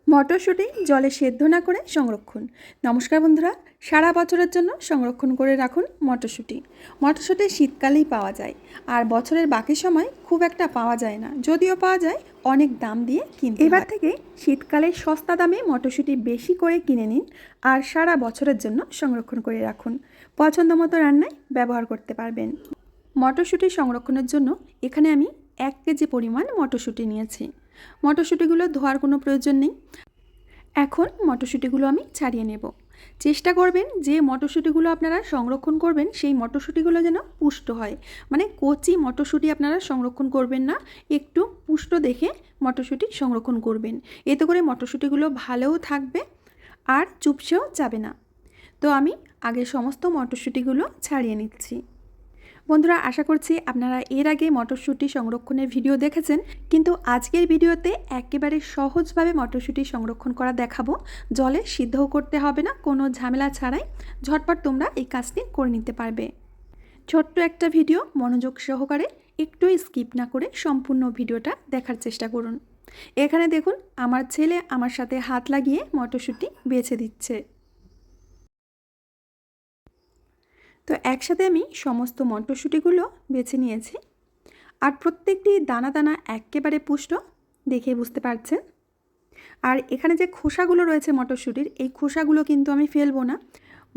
মটরশুঁটি জলে সেদ্ধ না করে সংরক্ষণ। নমস্কার বন্ধুরা, সারা বছরের জন্য সংরক্ষণ করে রাখুন মটরশুঁটি। মটরশুঁটি শীতকালেই পাওয়া যায়, আর বছরের বাকি সময় খুব একটা পাওয়া যায় না, যদিও পাওয়া যায় অনেক দাম দিয়ে কিনতে। এবার থেকে শীতকালে সস্তা দামে মটরশুঁটি বেশি করে কিনে নিন আর সারা বছরের জন্য সংরক্ষণ করে রাখুন। পছন্দ মতো রান্নায় ব্যবহার করতে পারবেন। মটরশুঁটি সংরক্ষণের জন্য এখানে আমি 1 কেজি পরিমাণ মটরশুঁটি নিয়েছি। মটরশুঁটিগুলো ধোয়ার কোনো প্রয়োজন নেই। এখন মটরশুঁটিগুলো আমি ছাড়িয়ে নেব। চেষ্টা করবেন যে মটরশুঁটিগুলো আপনারা সংরক্ষণ করবেন সেই মটরশুঁটিগুলো যেন পুষ্ট হয়, মানে কচি মটরশুঁটি আপনারা সংরক্ষণ করবেন না, একটু পুষ্ট দেখে মটরশুঁটি সংরক্ষণ করবেন। এতে করে মটরশুঁটিগুলো ভালোও থাকবে আর চুপসেও যাবে না। তো আমি আগে সমস্ত মটরশুঁটিগুলো ছাড়িয়ে নিচ্ছি। বন্ধুরা, আশা করছি আপনারা এর আগে মটরশুঁটি সংরক্ষণের ভিডিও দেখেছেন, কিন্তু আজকের ভিডিওতে একেবারে সহজভাবে মটরশুঁটি সংরক্ষণ করা দেখাবো। জলে সিদ্ধও করতে হবে না, কোনো ঝামেলা ছাড়াই ঝটপট তোমরা এই কাজটি করে নিতে পারবে। ছোট্ট একটা ভিডিও, মনোযোগ সহকারে একটু স্কিপ না করে সম্পূর্ণ ভিডিওটা দেখার চেষ্টা করুন। এখানে দেখুন আমার ছেলে আমার সাথে হাত লাগিয়ে মটরশুঁটি বেছে দিচ্ছে। তো একসাথে আমি সমস্ত মটরশুঁটিগুলো বেছে নিয়েছি, আর প্রত্যেকটি দানা দানা একেবারে পুষ্ট, দেখে বুঝতে পারছেন। আর এখানে যে খোসাগুলো রয়েছে মটরশুঁটির, এই খোসাগুলো কিন্তু আমি ফেলবো না।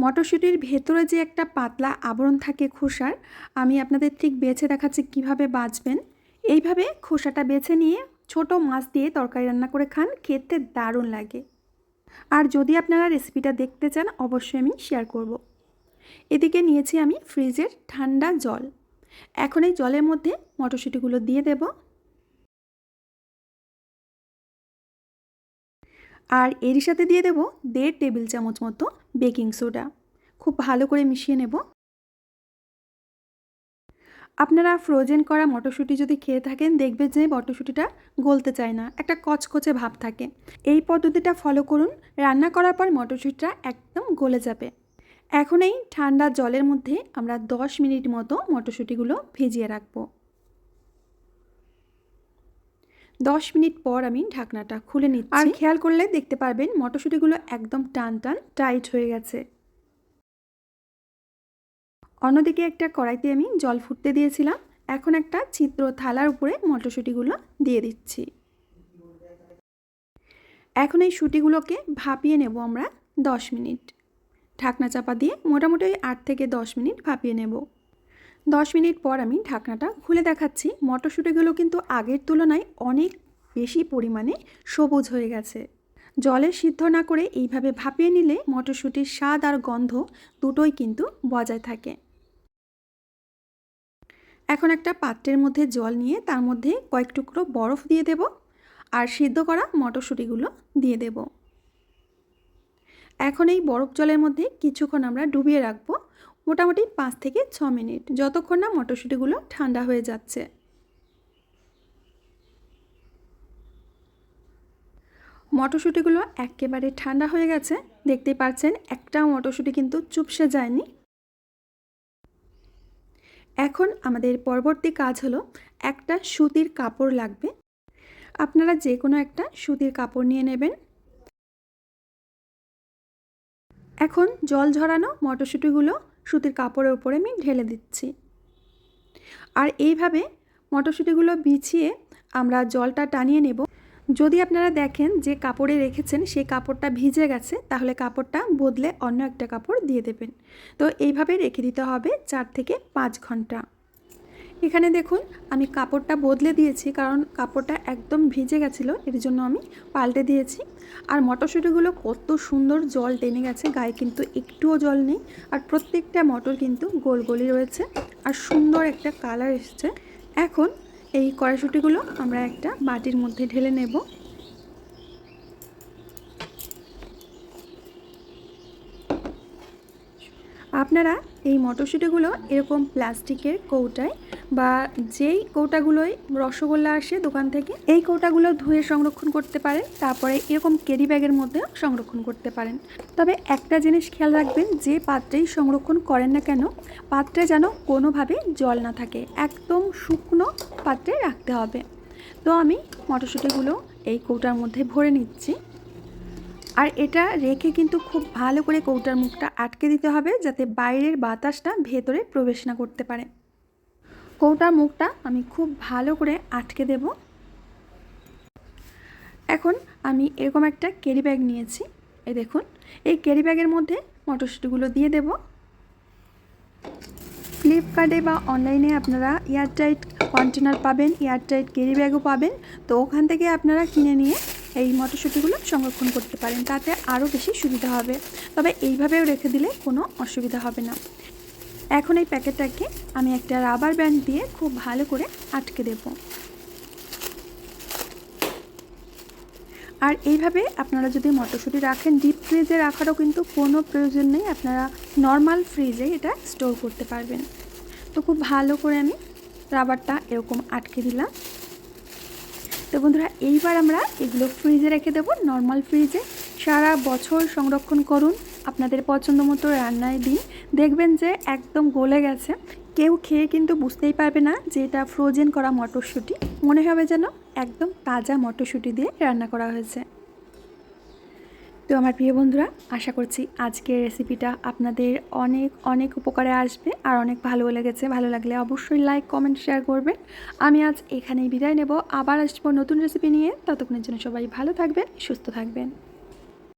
মটরশুঁটির ভেতরে যে একটা পাতলা আবরণ থাকে খোসার, আমি আপনাদের ঠিক বেছে দেখাচ্ছি কিভাবে বাছবেন। এইভাবে খোসাটা বেছে নিয়ে ছোট মাছ দিয়ে তরকারি রান্না করে খান, খেতে দারুণ লাগে। আর যদি আপনারা রেসিপিটা দেখতে চান অবশ্যই আমি শেয়ার করব। এদিকে নিয়েছি আমি ফ্রিজের ঠান্ডা জল। এখন এই জলের মধ্যে মটরশুঁটিগুলো দিয়ে দেব, আর এর সাথে দিয়ে দেব 1.5 টেবিল চামচ মতো বেকিং সোডা। খুব ভালো করে মিশিয়ে নেব। আপনারা ফ্রোজেন করা মটরশুঁটি যদি খেয়ে থাকেন, দেখবেন যে মটরশুঁটিটা গলতে চায় না, একটা কচকচে ভাব থাকে। এই পদ্ধতিটা ফলো করুন, রান্না করার পর মটরশুঁটিটা একদম গলে যাবে। এখন এই ঠান্ডা জলের মধ্যে আমরা 10 মিনিট মতো মটরশুঁটিগুলো ভিজিয়ে রাখবো। 10 মিনিট পর আমি ঢাকনাটা খুলে নিচ্ছি, আর খেয়াল করলে দেখতে পারবেন মটরশুঁটিগুলো একদম টান টাইট হয়ে গেছে। অন্যদিকে একটা কড়াইতে আমি জল ফুটতে দিয়েছিলাম। এখন একটা ছিদ্র থালার উপরে মটরশুঁটিগুলো দিয়ে দিচ্ছি। এখন এই শুঁটিগুলোকে ভাপিয়ে নেব আমরা 10 মিনিট। ঢাকনা চাপা দিয়ে মোটামুটি 8 থেকে 10 মিনিট ভাপিয়ে নেব। 10 মিনিট পর আমি ঢাকনাটা খুলে দেখাচ্ছি। মটরশুঁটিগুলো কিন্তু আগের তুলনায় অনেক বেশি পরিমাণে সবুজ হয়ে গেছে। জলে সিদ্ধ না করে এইভাবে ভাপিয়ে নিলে মটরশুঁটির স্বাদ আর গন্ধ দুটোই কিন্তু বজায় থাকে। এখন একটা পাত্রের মধ্যে জল নিয়ে তার মধ্যে কয়েক টুকরো বরফ দিয়ে দেব, আর সিদ্ধ করা মটরশুঁটিগুলো দিয়ে দেব। এখন এই বরফ জলের মধ্যে কিছুক্ষণ আমরা ডুবিয়ে রাখবো, মোটামুটি 5 থেকে 6 মিনিট, যতক্ষণ না মটরশুঁটিগুলো ঠান্ডা হয়ে যাচ্ছে। মটরশুঁটিগুলো একেবারে ঠান্ডা হয়ে গেছে, দেখতেই পাচ্ছেন একটাও মটরশুঁটি কিন্তু চুপসে যায়নি। এখন আমাদের পরবর্তী কাজ হলো, একটা সুতির কাপড় লাগবে। আপনারা যে কোনো একটা সুতির কাপড় নিয়ে নেবেন। এখন জল ঝরানো মটরশুঁটিগুলো সুতির কাপড়ের উপরে আমি ঢেলে দিচ্ছি, আর এইভাবে মটরশুঁটিগুলো বিছিয়ে আমরা জলটা টানিয়ে নেব। যদি আপনারা দেখেন যে কাপড়ে রেখেছেন সেই কাপড়টা ভিজে গেছে, তাহলে কাপড়টা বদলে অন্য একটা কাপড় দিয়ে দেবেন। তো এইভাবে রেখে দিতে হবে 4 থেকে 5 ঘন্টা। এখানে দেখুন আমি কাপড়টা বদলে দিয়েছি, কারণ কাপড়টা একদম ভিজে গেছিলো, এর জন্য আমি পাল্টে দিয়েছি। আর মটরশুঁটিগুলো কত সুন্দর জল টেনে গেছে, গায়ে কিন্তু একটুও জল নেই, আর প্রত্যেকটা মটর কিন্তু গোল গোলই রয়েছে, আর সুন্দর একটা কালার এসেছে। এখন এই কড়াইশুঁটিগুলো আমরা একটা বাটির মধ্যে ঢেলে নেব। আপনারা এই মটরশুঁটিগুলো এরকম প্লাস্টিকের কৌটায়, বা যেই কৌটাগুলোয় রসগোল্লা আসে দোকান থেকে, এই কৌটাগুলো ধুয়ে সংরক্ষণ করতে পারেন। তারপরে এরকম ক্যারি ব্যাগের মধ্যেও সংরক্ষণ করতে পারেন। তবে একটা জিনিস খেয়াল রাখবেন, যে পাত্রেই সংরক্ষণ করেন না কেন, পাত্রে যেন কোনোভাবে জল না থাকে, একদম শুকনো পাত্রে রাখতে হবে। তো আমি মটরশুঁটিগুলো এই কৌটার মধ্যে ভরে নিচ্ছি। আর এটা রেখে কিন্তু খুব ভালো করে কৌটার মুখটা আটকে দিতে হবে, যাতে বাইরের বাতাসটা ভেতরে প্রবেশ না করতে পারে। কৌটার মুখটা আমি খুব ভালো করে আটকে দেব। এখন আমি এরকম একটা ক্যারি ব্যাগ নিয়েছি, এই দেখুন। এই ক্যারি ব্যাগের মধ্যে মটরশুঁটিগুলো দিয়ে দেব। ফ্লিপকার্টে বা অনলাইনে আপনারা এয়ারটাইট কন্টেনার পাবেন, এয়ারটাইট ক্যারি ব্যাগও পাবেন। তো ওখান থেকে আপনারা কিনে নিয়ে এই মটরশুঁটিগুলো সংরক্ষণ করতে পারেন, তাতে আরও বেশি সুবিধা হবে। তবে এইভাবেও রেখে দিলে কোনো অসুবিধা হবে না। এখন এই প্যাকেটটাকে আমি একটা রাবার ব্যান্ড দিয়ে খুব ভালো করে আটকে দেব। আর এইভাবে আপনারা যদি মটরশুঁটি রাখেন, ডিপ ফ্রিজে রাখারও কিন্তু কোনো প্রয়োজন নেই, আপনারা নর্মাল ফ্রিজে এটা স্টোর করতে পারবেন। তো খুব ভালো করে আমি রাবারটা এরকম আটকে দিলাম। তো বন্ধুরা, এইবার আমরা এগুলো ফ্রিজে রেখে দেবো, নর্মাল ফ্রিজে। সারা বছর সংরক্ষণ করুন, আপনাদের পছন্দ মতো রান্নায় দিন, দেখবেন যে একদম গলে গেছে। কেউ খেয়ে কিন্তু বুঝতেই পারবে না যে এটা ফ্রোজেন করা মটরশুঁটি, মনে হবে যেন একদম তাজা মটরশুঁটি দিয়ে রান্না করা হয়েছে। তো আমার প্রিয় বন্ধুরা, আশা করছি আজকের রেসিপিটা আপনাদের অনেক অনেক উপকারে আসবে আর অনেক ভালো লেগেছে। ভালো লাগলে অবশ্যই লাইক, কমেন্ট, শেয়ার করবেন। আমি আজ এখানেই বিদায় নেব, আবার আসবো নতুন রেসিপি নিয়ে। ততক্ষণের জন্য সবাই ভালো থাকবেন, সুস্থ থাকবেন।